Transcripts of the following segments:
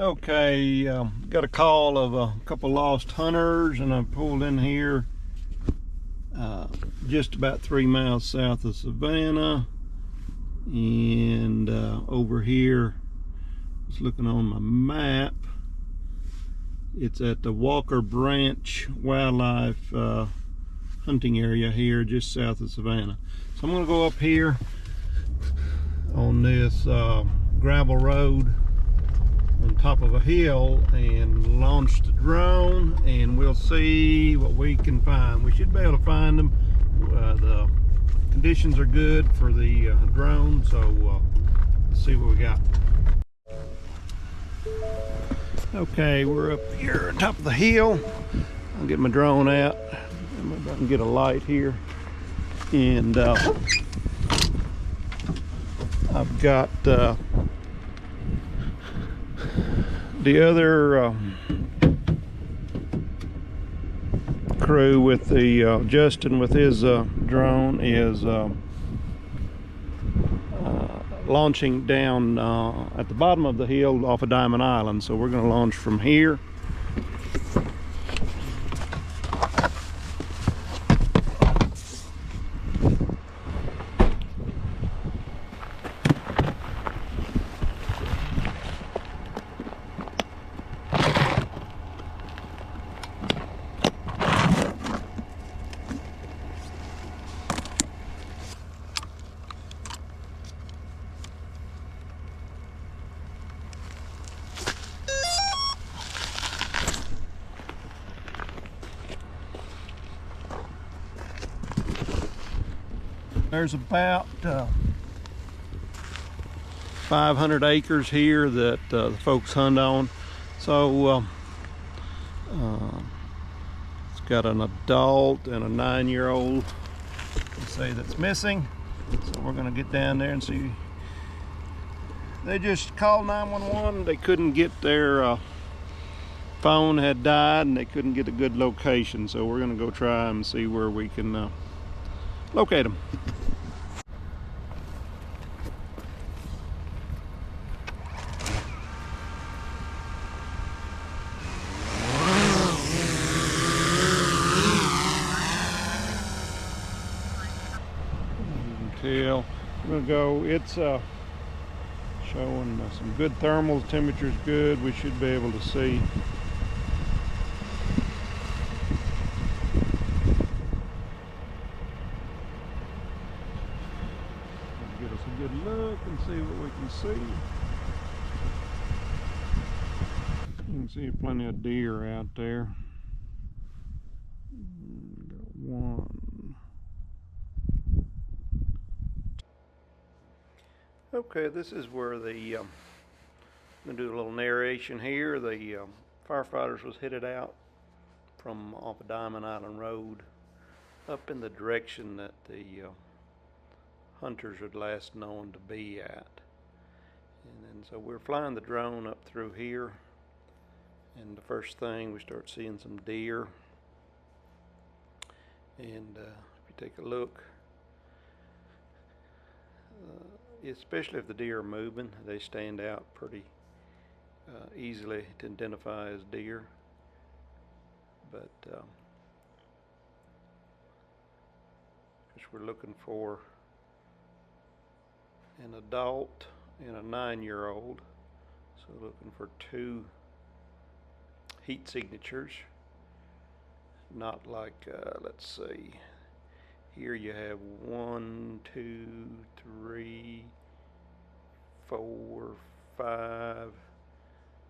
Okay, got a call of a couple lost hunters, and I pulled in here just about 3 miles south of Savannah. And over here, just looking on my map, it's at the Walker Branch Wildlife hunting area here just south of Savannah. So I'm going to go up here on this gravel road on top of a hill and launch the drone, and we'll see what we can find. We should be able to find them. The conditions are good for the drone, so let's see what we got. Okay, we're up here on top of the hill. I'll get my drone out. Maybe I can get a light here. And I've got the other crew with the Justin with his drone is launching down at the bottom of the hill off of Diamond Island. So we're going to launch from here. There's about 500 acres here that the folks hunt on. So it's got an adult and a 9-year-old, let's say, that's missing. So we're gonna get down there and see. They just called 911. They couldn't get their phone had died, and they couldn't get a good location. So we're gonna go try and see where we can locate them. We're gonna go. It's showing some good thermals. Temperature's good. We should be able to see. Get us a good look and see what we can see. You can see plenty of deer out there. Got one. Okay, this is where the I'm gonna do a little narration here. The firefighters was headed out from off of Diamond Island Road up in the direction that the hunters had last known to be at. And then so we're flying the drone up through here, and the first thing we start seeing some deer. And if you take a look, especially if the deer are moving, they stand out pretty easily to identify as deer. But because we're looking for an adult and a 9-year-old, so looking for 2 heat signatures. Not like let's see. Here you have 1, 2, 3, 4, 5,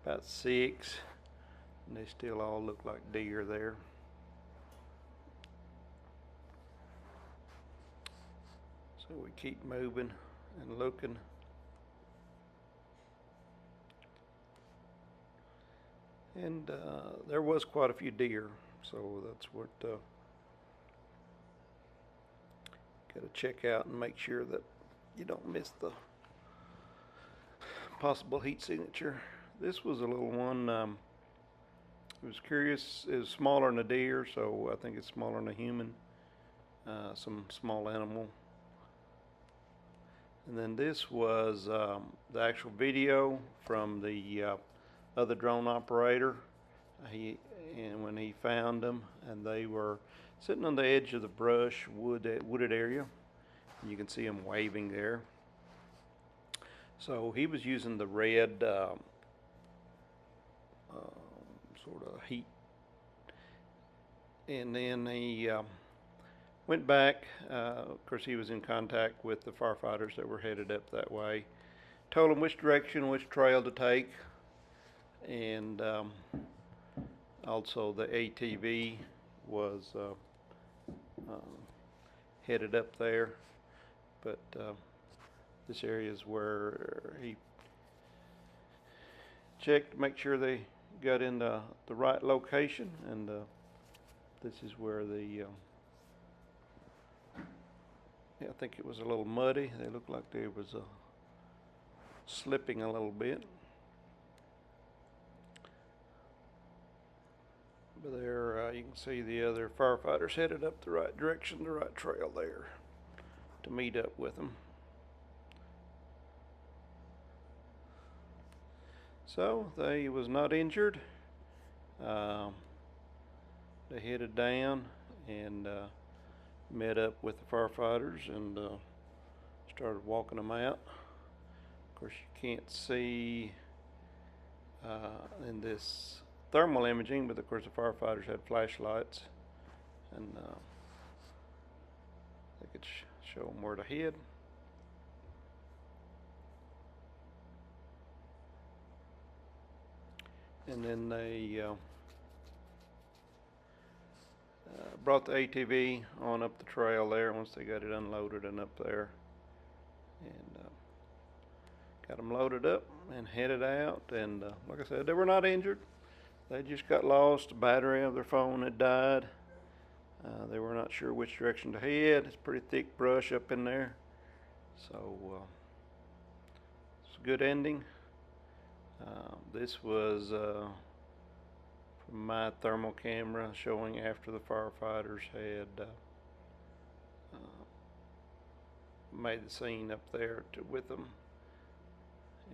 about 6, and they still all look like deer there. So we keep moving and looking. And there was quite a few deer, so that's what got to check out and make sure that you don't miss the possible heat signature. This was a little one. It was curious. It was smaller than a deer, so I think it's smaller than a human. Some small animal. And then this was the actual video from the other drone operator. And when he found them, and they were sitting on the edge of the brush wooded area, and you can see them waving there. So he was using the red sort of heat, and then he went back. Of course, he was in contact with the firefighters that were headed up that way. Told them which direction, which trail to take, and also the ATV was headed up there, but this area is where he checked to make sure they got in the right location, and this is where the I think it was a little muddy. They looked like there was slipping a little bit. But there you can see the other firefighters headed up the right direction, the right trail there to meet up with them. So they was not injured. They headed down and met up with the firefighters and started walking them out. Of course, you can't see in this thermal imaging, but of course the firefighters had flashlights, and they could show them where to head. And then they brought the ATV on up the trail there once they got it unloaded and up there, and got them loaded up and headed out. And like I said, they were not injured. They just got lost. The battery of their phone had died. They were not sure which direction to head. It's pretty thick brush up in there, so it's a good ending. This was from my thermal camera showing after the firefighters had made the scene up there with them,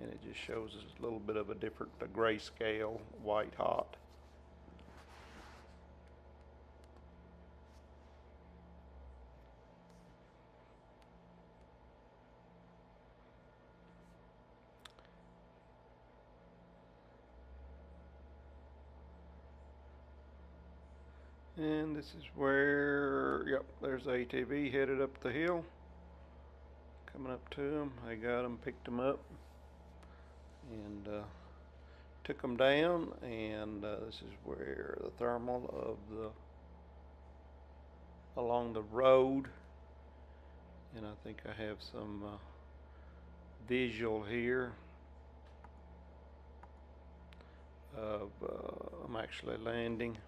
and it just shows us a little bit of a different grayscale, white hot. And this is where, yep, there's the ATV headed up the hill. Coming up to them, they got them, picked them up, and took them down. And this is where the thermal of along the road. And I think I have some visual here of I'm actually landing.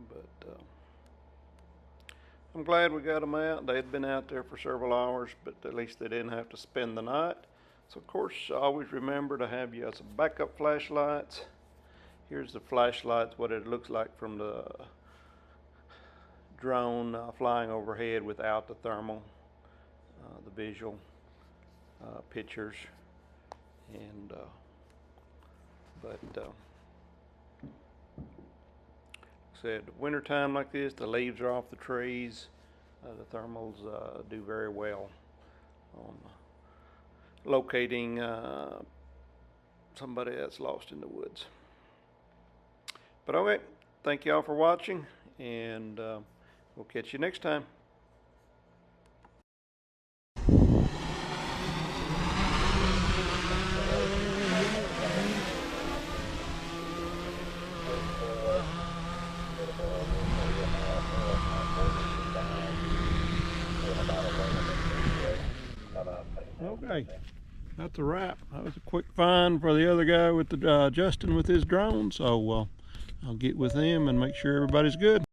But I'm glad we got them out. They had been out there for several hours, but at least they didn't have to spend the night. So of course, always remember to have you some backup flashlights. Here's the flashlights, what it looks like from the drone flying overhead without the thermal, the visual pictures. And but said, winter time like this, the leaves are off the trees. The thermals do very well on locating somebody that's lost in the woods. But okay, thank you all for watching, and we'll catch you next time. Okay, that's a wrap. That was a quick find for the other guy with the Justin with his drone, so I'll get with him and make sure everybody's good.